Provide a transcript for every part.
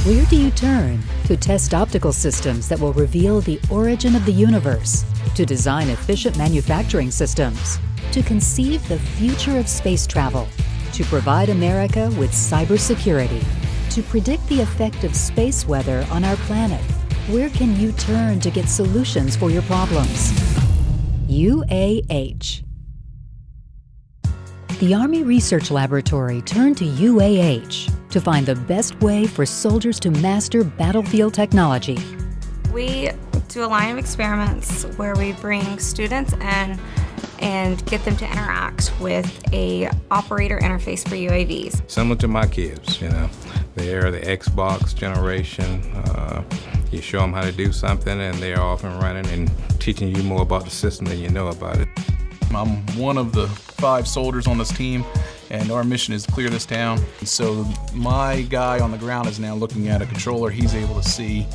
Where do you turn to test optical systems that will reveal the origin of the universe, to design efficient manufacturing systems, to conceive the future of space travel, to provide America with cybersecurity, to predict the effect of space weather on our planet? Where can you turn to get solutions for your problems? UAH. The Army Research Laboratory turned to UAH to find the best way for soldiers to master battlefield technology. We do a line of experiments where we bring students in and get them to interact with a operator interface for UAVs. Similar to my kids, they're the Xbox generation. You show them how to do something and they're off and running and teaching you more about the system than you know about it. I'm one of the 5 soldiers on this team, and our mission is to clear this town. So my guy on the ground is now looking at a controller. He's able to see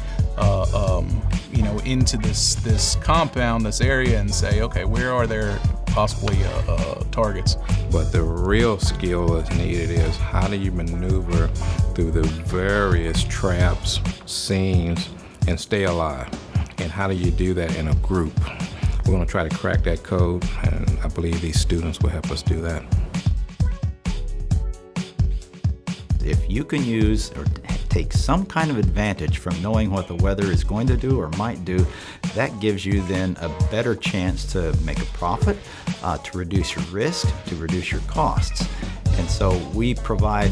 into this compound, this area, and say, okay, where are there possibly targets? But the real skill that's needed is how do you maneuver through the various traps, scenes, and stay alive? And how do you do that in a group? We're going to try to crack that code, and I believe these students will help us do that. If you can use or take some kind of advantage from knowing what the weather is going to do or might do, that gives you then a better chance to make a profit, to reduce your risk, to reduce your costs. And so we provide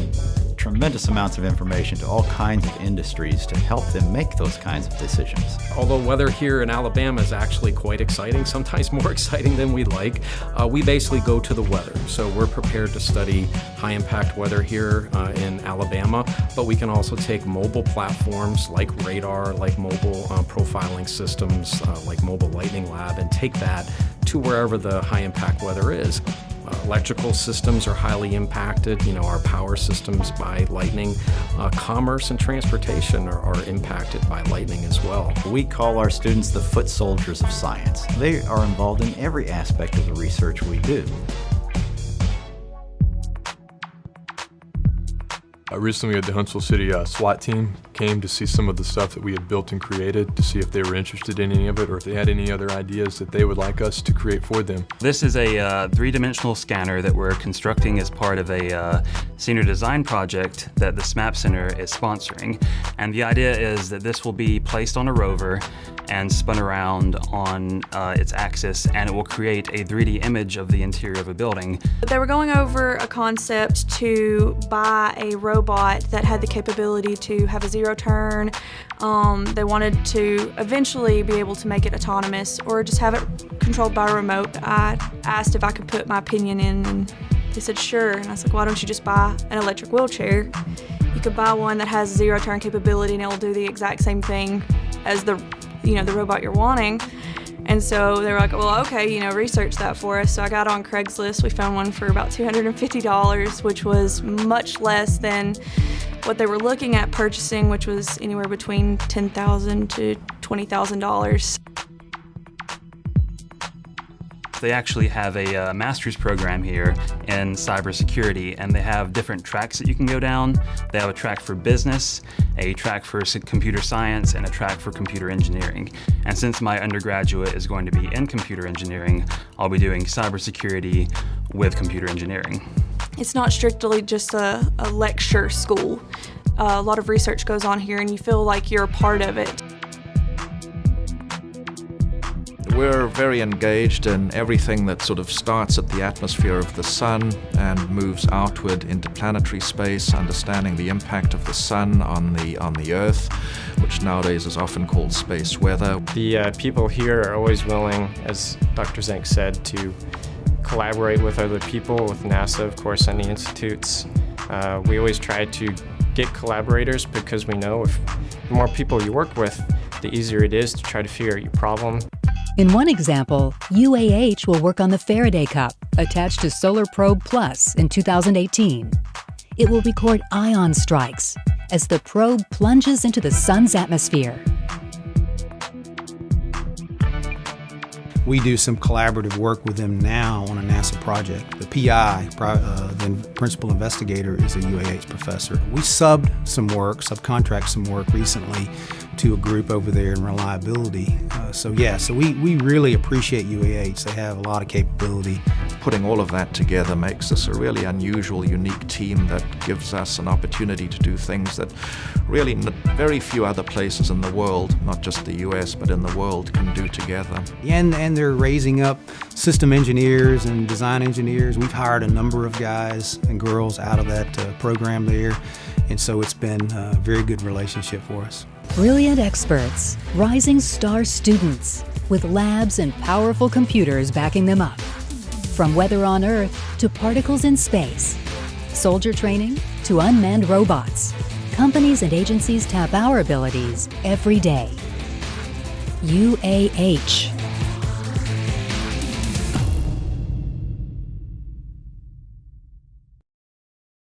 tremendous amounts of information to all kinds of industries to help them make those kinds of decisions. Although weather here in Alabama is actually quite exciting, sometimes more exciting than we'd like, we basically go to the weather. So we're prepared to study high impact weather here in Alabama, but we can also take mobile platforms like radar, like mobile profiling systems, like Mobile Lightning Lab, and take that to wherever the high impact weather is. Electrical systems are highly impacted, our power systems by lightning. Commerce and transportation are impacted by lightning as well. We call our students the foot soldiers of science. They are involved in every aspect of the research we do. Recently at the Huntsville City SWAT Team came to see some of the stuff that we had built and created, to see if they were interested in any of it or if they had any other ideas that they would like us to create for them. This is a three-dimensional scanner that we're constructing as part of a senior design project that the SMAP Center is sponsoring. And the idea is that this will be placed on a rover and spun around on its axis, and it will create a 3D image of the interior of a building. They were going over a concept to buy a robot that had the capability to have a zero turn. They wanted to eventually be able to make it autonomous or just have it controlled by a remote. I asked if I could put my opinion in, and they said sure. And I was like, why don't you just buy an electric wheelchair? You could buy one that has zero turn capability and it will do the exact same thing as the robot you're wanting. And so they were like, well, okay, research that for us. So I got on Craigslist. We found one for about $250, which was much less than what they were looking at purchasing, which was anywhere between $10,000 to $20,000. They actually have a master's program here in cybersecurity, and they have different tracks that you can go down. They have a track for business, a track for computer science, and a track for computer engineering. And since my undergraduate is going to be in computer engineering, I'll be doing cybersecurity with computer engineering. It's not strictly just a lecture school. A lot of research goes on here, and you feel like you're a part of it. We're very engaged in everything that sort of starts at the atmosphere of the sun and moves outward into planetary space, understanding the impact of the sun on the Earth, which nowadays is often called space weather. The people here are always willing, as Dr. Zink said, to collaborate with other people, with NASA, of course, and the institutes. We always try to get collaborators because we know if the more people you work with, the easier it is to try to figure out your problem. In one example, UAH will work on the Faraday Cup attached to Solar Probe Plus in 2018. It will record ion strikes as the probe plunges into the sun's atmosphere. we do some collaborative work with them now on a NASA project. The PI, the principal investigator, is a UAH professor. We subcontract some work recently to a group over there in reliability. So we really appreciate UAH. They have a lot of capability. Putting all of that together makes us a really unusual, unique team that gives us an opportunity to do things that really very few other places in the world, not just the US, but in the world, can do together. And they're raising up system engineers and design engineers. We've hired a number of guys and girls out of that program there, and so it's been a very good relationship for us. Brilliant experts, rising star students, with labs and powerful computers backing them up. From weather on Earth to particles in space, soldier training to unmanned robots, companies and agencies tap our abilities every day. UAH.